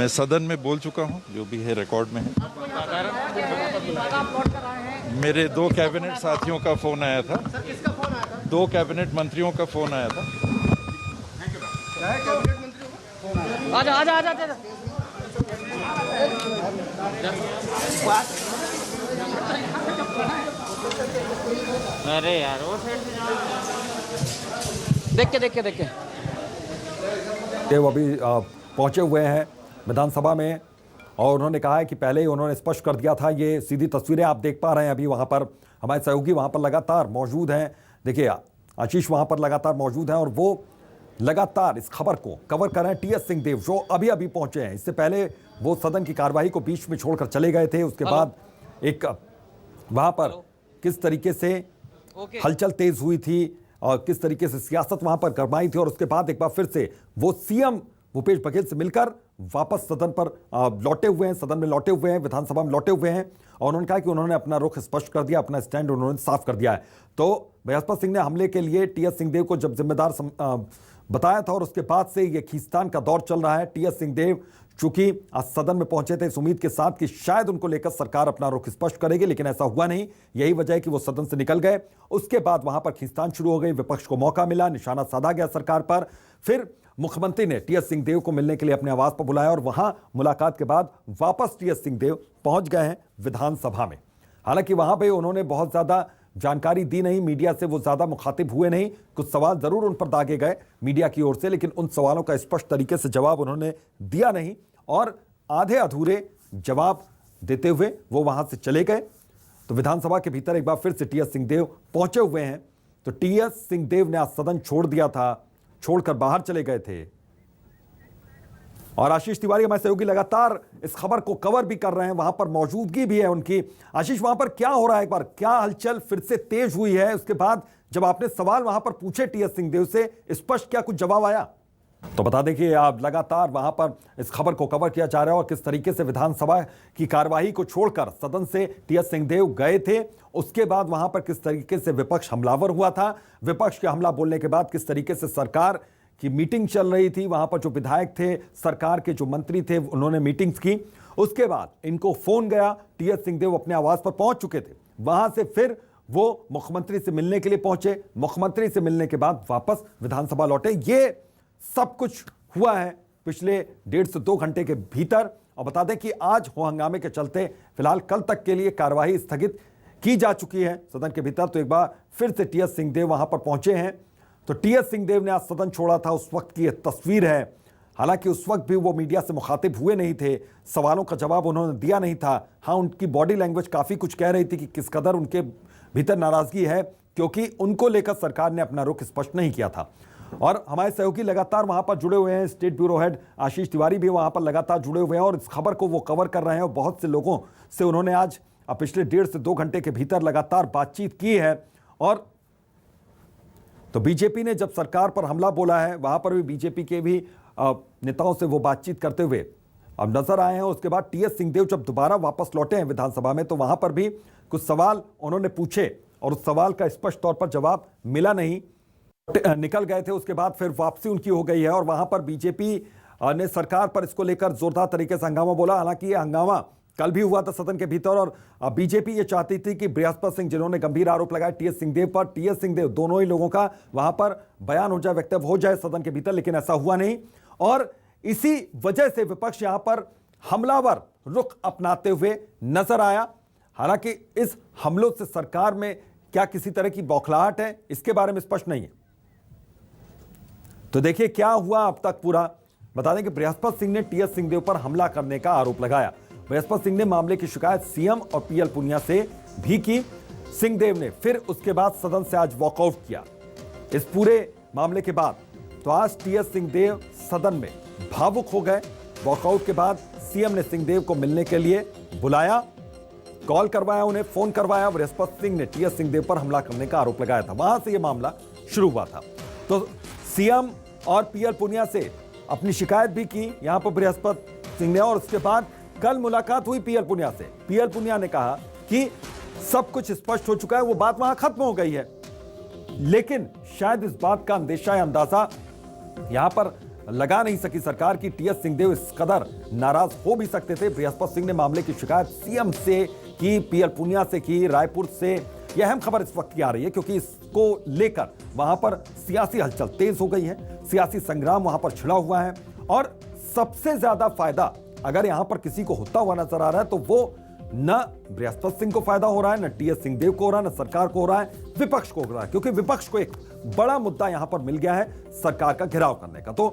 मैं सदन में बोल चुका हूं, जो भी है रिकॉर्ड में है। मेरे 2 कैबिनेट साथियों का फोन आया था। 2 कैबिनेट मंत्रियों का फोन आया था। आजा आजा आजा आजा। अरे यार वो साइड से देख के वो अभी पहुंचे हुए हैं विधानसभा में और उन्होंने कहा है कि पहले ही उन्होंने स्पष्ट कर दिया था। ये सीधी तस्वीरें आप देख पा रहे हैं। अभी वहां पर हमारे सहयोगी वहां पर लगातार मौजूद हैं। देखिए आशीष वहां पर लगातार मौजूद हैं और वो लगातार इस खबर को कवर कर रहे हैं। टीएस सिंहदेव जो अभी पहुंचे हैं, इससे पहले वो सदन की कार्यवाही को बीच में छोड़कर चले गए थे। उसके बाद एक वहां पर किस तरीके से हलचल तेज हुई थी और किस तरीके से सियासत वहां पर गरमाई थी और उसके बाद एक बार फिर से वो सीएम भूपेश बघेल से मिलकर वापस सदन पर लौटे हुए हैं, सदन में लौटे हुए हैं, विधानसभा में लौटे हुए हैं और उन्होंने कहा कि उन्होंने अपना रुख स्पष्ट कर दिया, अपना स्टैंड उन्होंने साफ कर दिया है। तो बृहस्पति सिंह ने हमले के लिए टीएस सिंहदेव को जब जिम्मेदार बताया था और उसके बाद से ये खींचतान का दौर चल रहा है। टीएस सिंहदेव चूंकि आज सदन में पहुंचे थे इस उम्मीद के साथ कि शायद उनको लेकर सरकार अपना रुख स्पष्ट करेगी, लेकिन ऐसा हुआ नहीं। यही वजह है कि वो सदन से निकल गए। उसके बाद वहां पर खींचतान शुरू हो गई, विपक्ष को मौका मिला, निशाना साधा गया सरकार पर। फिर मुख्यमंत्री ने टीएस सिंहदेव को मिलने के लिए अपने आवास पर बुलाया और वहां मुलाकात के बाद वापस टीएस सिंहदेव पहुंच गए हैं विधानसभा में। हालांकि वहां पर उन्होंने बहुत ज्यादा जानकारी दी नहीं, मीडिया से वो ज्यादा मुखातिब हुए नहीं। कुछ सवाल जरूर उन पर दागे गए मीडिया की ओर से, लेकिन उन सवालों का स्पष्ट तरीके से जवाब उन्होंने दिया नहीं और आधे अधूरे जवाब देते हुए वो वहां से चले गए। तो विधानसभा के भीतर एक बार फिर से टीएस सिंहदेव पहुंचे हुए हैं। तो टीएस सिंहदेव ने आज सदन छोड़ दिया था, छोड़कर बाहर चले गए थे और आशीष तिवारी हमारे सहयोगी लगातार इस खबर को कवर भी कर रहे हैं, वहां पर मौजूदगी भी है उनकी। आशीष, वहां पर क्या हो रहा है, एक बार क्या हलचल फिर से तेज हुई है? उसके बाद जब आपने सवाल वहां पर पूछे टीएस सिंहदेव से, स्पष्ट क्या कुछ जवाब आया? तो बता दें कि आप लगातार वहां पर इस खबर को कवर किया जा रहा है और किस तरीके से विधानसभा की कार्यवाही को छोड़कर सदन से टीएस सिंहदेव गए थे। उसके बाद वहां पर किस तरीके से विपक्ष हमलावर हुआ था, विपक्ष के हमला बोलने के बाद किस तरीके से सरकार की मीटिंग चल रही थी, वहां पर जो विधायक थे, सरकार के जो मंत्री थे, उन्होंने मीटिंग्स की। उसके बाद इनको फोन गया, टीएस सिंहदेव अपने आवास पर पहुंच चुके थे। वहां से फिर वो मुख्यमंत्री से मिलने के लिए पहुंचे, मुख्यमंत्री से मिलने के बाद वापस विधानसभा लौटे। ये सब कुछ हुआ है पिछले 1.5 से 2 घंटे के भीतर। और बता दें कि आज हो हंगामे के चलते फिलहाल कल तक के लिए कार्यवाही स्थगित की जा चुकी है सदन के भीतर। तो एक बार फिर से टीएस सिंहदेव वहां पर पहुंचे हैं। तो टीएस सिंहदेव ने आज सदन छोड़ा था, उस वक्त की यह तस्वीर है। हालांकि उस वक्त भी वो मीडिया से मुखातिब हुए नहीं थे, सवालों का जवाब उन्होंने दिया नहीं था। हाँ, उनकी बॉडी लैंग्वेज काफी कुछ कह रही थी कि किस कदर उनके भीतर नाराजगी है, क्योंकि उनको लेकर सरकार ने अपना रुख स्पष्ट नहीं किया था। और हमारे सहयोगी लगातार वहां पर जुड़े हुए हैं, स्टेट ब्यूरो हेड आशीष तिवारी भी वहां पर लगातार जुड़े हुए हैं और इस खबर को वो कवर कर रहे हैं। और बहुत से लोगों से उन्होंने आज पिछले 1.5 से 2 घंटे के भीतर लगातार बातचीत की है। और तो बीजेपी ने जब सरकार पर हमला बोला है, वहां पर भी बीजेपी के भी नेताओं से वो बातचीत करते हुए अब नजर आए हैं। उसके बाद टीएस सिंहदेव जब दोबारा वापस लौटे हैं विधानसभा में, तो वहां पर भी कुछ सवाल उन्होंने पूछे और उस सवाल का स्पष्ट तौर पर जवाब मिला नहीं, निकल गए थे। उसके बाद फिर वापसी उनकी हो गई है और वहां पर बीजेपी ने सरकार पर इसको लेकर जोरदार तरीके से हंगामा बोला। हालांकि ये हंगामा कल भी हुआ था सदन के भीतर और बीजेपी ये चाहती थी कि बृहस्पति सिंह, जिन्होंने गंभीर आरोप लगाए टीएस सिंहदेव पर, टीएस सिंहदेव दोनों ही लोगों का वहां पर बयान हो जाए, वक्तव्य हो जाए सदन के भीतर, लेकिन ऐसा हुआ नहीं। और इसी वजह से विपक्ष यहां पर हमलावर रुख अपनाते हुए नजर आया। हालांकि इस हमलों से सरकार में क्या किसी तरह की बौखलाहट है, इसके बारे में स्पष्ट नहीं है। तो देखिए क्या हुआ अब तक पूरा। बता दें कि बृहस्पति सिंह ने टीएस सिंहदेव पर हमला करने का आरोप लगाया। बृहस्पति सिंह ने मामले की शिकायत सीएम और पीएल पुनिया से भी की। सिंहदेव ने फिर उसके बाद सदन से आज वॉकआउट किया इस पूरे मामले के बाद। तो आज टीएस सिंहदेव सदन में भावुक हो गए। वॉकआउट के बाद सीएम ने सिंहदेव को मिलने के लिए बुलाया, कॉल करवाया, उन्हें फोन करवाया। बृहस्पति सिंह ने टीएस सिंहदेव पर हमला करने का आरोप लगाया था, वहां से यह मामला शुरू हुआ था। तो सीएम और पीएल पुनिया से अपनी शिकायत भी की यहां पर बृहस्पति सिंह ने और उसके बाद कल मुलाकात हुई पीएल पुनिया से। पीएल पुनिया ने कहा कि सब कुछ स्पष्ट हो चुका है, वो बात वहां खत्म हो गई है। लेकिन शायद इस बात का अंदेशा या अंदाजा यहां पर लगा नहीं सकी सरकार की टीएस सिंहदेव इस कदर नाराज हो भी सकते थे। बृहस्पति सिंह ने मामले की शिकायत सीएम से की, पीएल पुनिया से की, रायपुर से। यह अहम खबर इस वक्त की आ रही है क्योंकि इसको लेकर वहां पर सियासी हलचल तेज हो गई है, सियासी संग्राम वहां पर छिड़ा हुआ है। और सबसे ज्यादा फायदा अगर यहां पर किसी को होता हुआ नजर आ रहा है तो वो न बृहस्पति सिंह को फायदा हो रहा है, न टीएस सिंहदेव को हो रहा है, न सरकार को हो रहा है, विपक्ष को हो रहा है। क्योंकि विपक्ष को एक बड़ा मुद्दा यहां पर मिल गया है सरकार का घेराव करने का। तो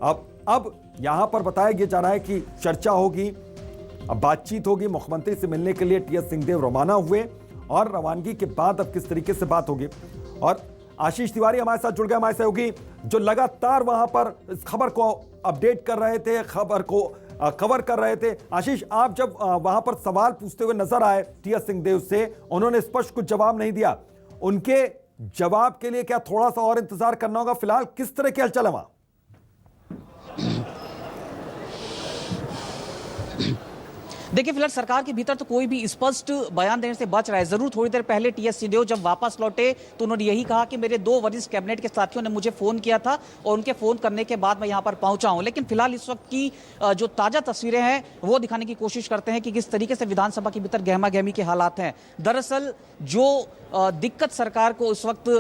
अब यहां पर बताया जा रहा है कि चर्चा होगी, अब बातचीत होगी, मुख्यमंत्री से मिलने के लिए टीएस सिंहदेव रवाना हुए और रवानगी के बाद अब किस तरीके से बात होगी। और आशीष तिवारी हमारे साथ जुड़ गए, हमारे सहयोगी, जो लगातार वहां पर इस खबर को अपडेट कर रहे थे, खबर को कवर कर रहे थे। आशीष, आप जब वहां पर सवाल पूछते हुए नजर आए टीएस सिंहदेव से, उन्होंने स्पष्ट कुछ जवाब नहीं दिया। उनके जवाब के लिए क्या थोड़ा सा और इंतजार करना होगा? फिलहाल किस तरह की हलचल है वहां? देखिए, फिलहाल सरकार के भीतर तो कोई भी स्पष्ट बयान देने से बच रहा है। जरूर थोड़ी देर पहले टीएस सिंहदेव जब वापस लौटे तो उन्होंने यही कहा कि मेरे 2 वरिष्ठ कैबिनेट के साथियों ने मुझे फोन किया था और उनके फोन करने के बाद मैं यहां पर पहुंचा हूं। लेकिन फिलहाल इस वक्त की जो ताजा तस्वीरें हैं वो दिखाने की कोशिश करते हैं कि किस तरीके से विधानसभा के भीतर गहमा गहमी के हालात हैं। दरअसल जो दिक्कत सरकार को इस वक्त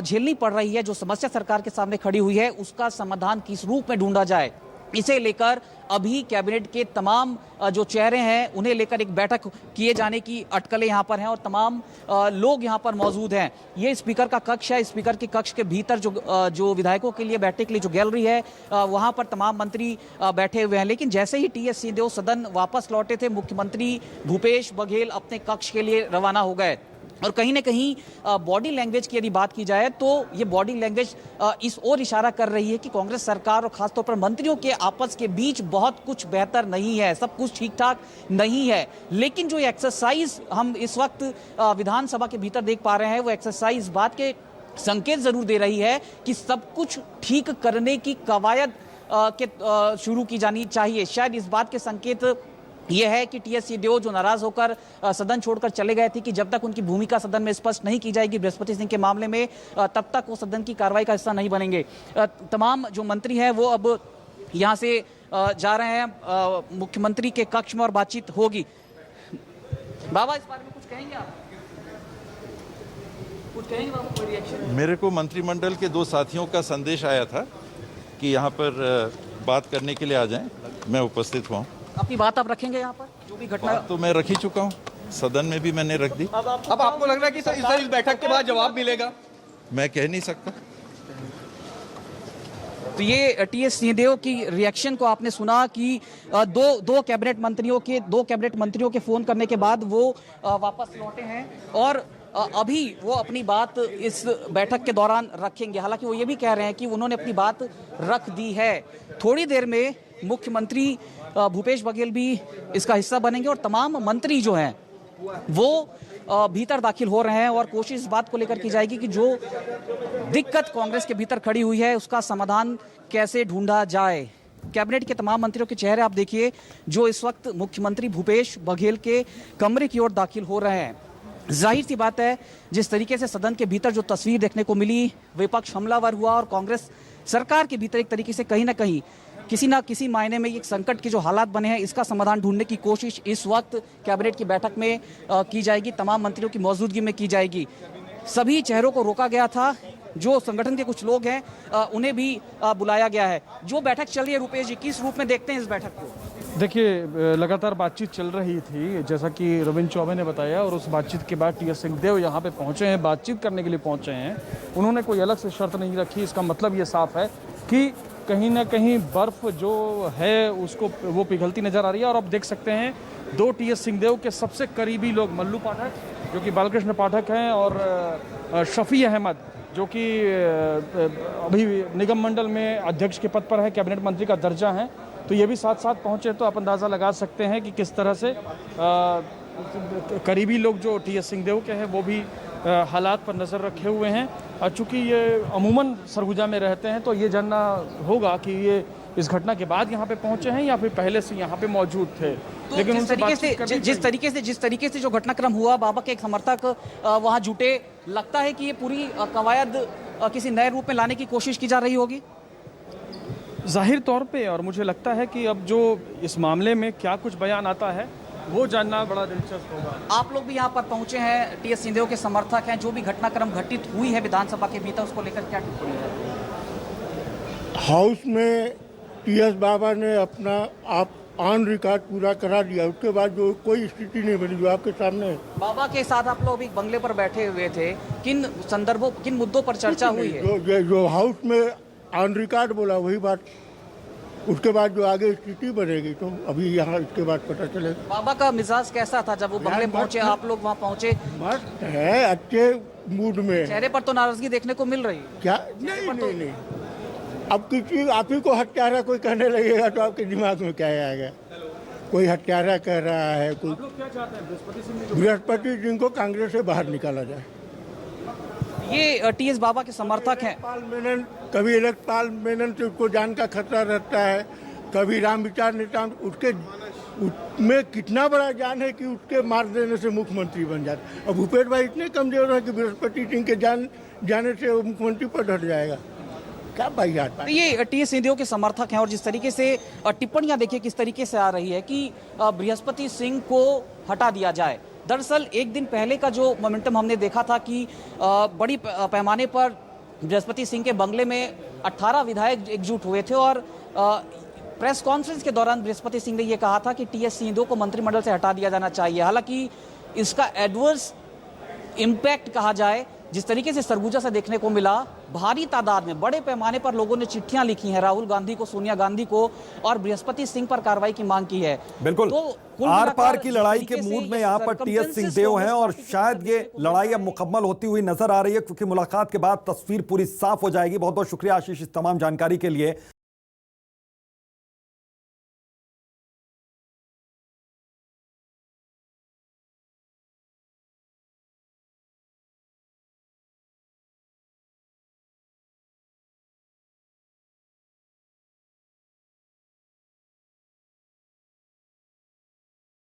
झेलनी पड़ रही है, जो समस्या सरकार के सामने खड़ी हुई है, उसका समाधान किस रूप में ढूंढा जाए, इसे लेकर अभी कैबिनेट के तमाम जो चेहरे हैं उन्हें लेकर एक बैठक किए जाने की अटकलें यहां पर हैं और तमाम लोग यहां पर मौजूद हैं। ये स्पीकर का कक्ष है। स्पीकर के कक्ष के भीतर जो विधायकों के लिए बैठने के लिए जो गैलरी है वहां पर तमाम मंत्री बैठे हुए हैं। लेकिन जैसे ही टीएस सिंहदेव सदन वापस लौटे थे, मुख्यमंत्री भूपेश बघेल अपने कक्ष के लिए रवाना हो गए। और कहीं ना कहीं बॉडी लैंग्वेज की यदि बात की जाए तो ये बॉडी लैंग्वेज इस ओर इशारा कर रही है कि कांग्रेस सरकार और खासतौर पर मंत्रियों के आपस के बीच बहुत कुछ बेहतर नहीं है, सब कुछ ठीक ठाक नहीं है। लेकिन जो एक्सरसाइज हम इस वक्त विधानसभा के भीतर देख पा रहे हैं, वो एक्सरसाइज बात के संकेत जरूर दे रही है कि सब कुछ ठीक करने की कवायद शुरू की जानी चाहिए। शायद इस बात के संकेत यह है कि टीएस सिंहदेव जो नाराज होकर सदन छोड़कर चले गए थे कि जब तक उनकी भूमिका सदन में स्पष्ट नहीं की जाएगी बृहस्पति सिंह के मामले में, तब तक वो सदन की कार्रवाई का हिस्सा नहीं बनेंगे। तमाम जो मंत्री हैं वो अब यहां से जा रहे हैं मुख्यमंत्री के कक्ष में और बातचीत होगी। बाबा, इस बारे में कुछ कहेंगे आप? कुछ कहेंगे बाबा? कोई रिएक्शन? मेरे को मंत्रिमंडल के 2 साथियों का संदेश आया था कि यहाँ पर बात करने के लिए आ जाएं, मैं उपस्थित हुआ हूँ। अपनी बात आप रखेंगे यहाँ पर? जो भी घटना तो मैं रख ही चुका हूँ, सदन में भी मैंने रख दी। अब आपको लग रहा है कि इस बैठक के बाद जवाब मिलेगा? मैं कह नहीं सकता। तो ये टीएस सिंहदेव की रिएक्शन को आपने सुना कि दो कैबिनेट मंत्रियों के फोन करने के बाद वो वापस लौटे हैं और अभी वो अपनी बात इस बैठक के दौरान रखेंगे। हालांकि वो ये भी कह रहे हैं कि उन्होंने अपनी बात रख दी है। थोड़ी देर में मुख्यमंत्री भूपेश बघेल भी इसका हिस्सा बनेंगे और तमाम मंत्री जो हैं वो भीतर दाखिल हो रहे हैं और कोशिश इस बात को लेकर की जाएगी कि जो दिक्कत कांग्रेस के भीतर खड़ी हुई है उसका समाधान कैसे ढूंढा जाए। कैबिनेट के तमाम मंत्रियों के चेहरे आप देखिए जो इस वक्त मुख्यमंत्री भूपेश बघेल के कमरे की ओर दाखिल हो रहे हैं। जाहिर सी बात है, जिस तरीके से सदन के भीतर जो तस्वीर देखने को मिली, विपक्ष हमलावर हुआ और कांग्रेस सरकार के भीतर एक तरीके से कहीं ना किसी मायने में एक संकट के जो हालात बने हैं, इसका समाधान ढूंढने की कोशिश इस वक्त कैबिनेट की बैठक में की जाएगी, तमाम मंत्रियों की मौजूदगी में की जाएगी। सभी चेहरों को रोका गया था, जो संगठन के कुछ लोग हैं उन्हें भी बुलाया गया है। जो बैठक चल रही है, रुपेश जी, किस रूप में देखते हैं इस बैठक को? देखिए, लगातार बातचीत चल रही थी, जैसा कि रविंद्र चौबे ने बताया, और उस बातचीत के बाद टीएस सिंहदेव यहाँ पे पहुँचे हैं, बातचीत करने के लिए पहुँचे हैं। उन्होंने कोई अलग से शर्त नहीं रखी। इसका मतलब ये साफ है कि कहीं ना कहीं बर्फ जो है उसको वो पिघलती नजर आ रही है। और अब देख सकते हैं 2 टीएस सिंहदेव के सबसे करीबी लोग, मल्लू पाठक जो कि बालकृष्ण पाठक हैं और शफी अहमद जो कि अभी निगम मंडल में अध्यक्ष के पद पर है, कैबिनेट मंत्री का दर्जा है, तो ये भी साथ साथ पहुंचे। तो आप अंदाज़ा लगा सकते हैं कि किस तरह से करीबी लोग जो टीएस सिंहदेव के हैं वो भी हालात पर नज़र रखे हुए हैं। चूँकि ये अमूमन सरगुजा में रहते हैं तो ये जानना होगा कि ये इस घटना के बाद यहाँ पे पहुँचे हैं या फिर पहले से यहाँ पे मौजूद थे। तो लेकिन जिस तरीके से जो घटनाक्रम हुआ, बाबा के एक समर्थक वहाँ जुटे, लगता है कि ये पूरी कवायद किसी नए रूप में लाने की कोशिश की जा रही होगी। जाहिर तौर पे, और मुझे लगता है कि अब जो इस मामले में क्या कुछ बयान आता है वो जानना बड़ा दिलचस्प होगा। आप लोग भी यहाँ पर पहुंचे हैं, टीएस सिंहदेव के समर्थक हैं, जो भी घटनाक्रम घटित हुई है विधानसभा के भीतर उसको लेकर क्या टिप्पणी है? हाउस में टीएस बाबा ने अपना आप ऑन रिकॉर्ड पूरा करा दिया, उसके बाद जो कोई स्थिति नहीं बनी जो आपके सामने है। बाबा के साथ आप लोग एक बंगले पर बैठे हुए थे, किन संदर्भों किन मुद्दों पर चर्चा हुई है? जो हाउस में ऑन रिकॉर्ड बोला वही बात, उसके बाद जो आगे स्थिति बनेगी तो अभी यहाँ इसके बाद पता चलेगा। बाबा का मिजाज कैसा था जब वो बंगले पहुंचे, आप लोग वहाँ पहुंचे? मस्त है, अच्छे मूड में। चेहरे पर तो नाराजगी देखने को मिल रही है। क्या? नहीं। अब किसी आप ही को हत्यारा कोई कहने लगेगा तो आपके दिमाग में क्या आएगा? कोई हत्यारा कह रहा है, कोई। क्या चाहते हैं बृहस्पति सिंह को कांग्रेस से बाहर निकाला जाए। ये टीएस बाबा के समर्थक हैं। कभी इलेक्टपाल मेनन से उसको जान का खतरा रहता है, कभी राम विचार नेता, उसमें कितना बड़ा जान है कि उसके मार देने से मुख्यमंत्री बन जाते। अब भूपेश भाई इतने कमजोर है कि बृहस्पति सिंह के जाने से वो मुख्यमंत्री पर ढट जाएगा। क्या भाई यार, तो ये टीएस सिंहदेव के समर्थक हैं और जिस तरीके से टिप्पणियां देखिए किस तरीके से आ रही है कि बृहस्पति सिंह को हटा दिया जाए। दरअसल एक दिन पहले का जो मोमेंटम हमने देखा था कि बड़ी पैमाने पर बृहस्पति सिंह के बंगले में 18 विधायक एकजुट हुए थे और प्रेस कॉन्फ्रेंस के दौरान बृहस्पति सिंह ने यह कहा था कि टीएस सिंहदेव को मंत्रिमंडल से हटा दिया जाना चाहिए। हालांकि इसका एडवर्स इम्पैक्ट कहा जाए, जिस तरीके से सरगुजा से देखने को मिला, भारी तादाद में बड़े पैमाने पर लोगों ने चिट्ठियां लिखी हैं राहुल गांधी को, सोनिया गांधी को, और बृहस्पति सिंह पर कार्रवाई की मांग की है। बिल्कुल तो आर पार की लड़ाई के मूड में यहाँ पर टीएस सिंहदेव हैं और शायद ये लड़ाई अब मुकम्मल होती हुई नजर आ रही है, क्योंकि मुलाकात के बाद तस्वीर पूरी साफ हो जाएगी। बहुत बहुत शुक्रिया आशीष इस तमाम जानकारी के लिए।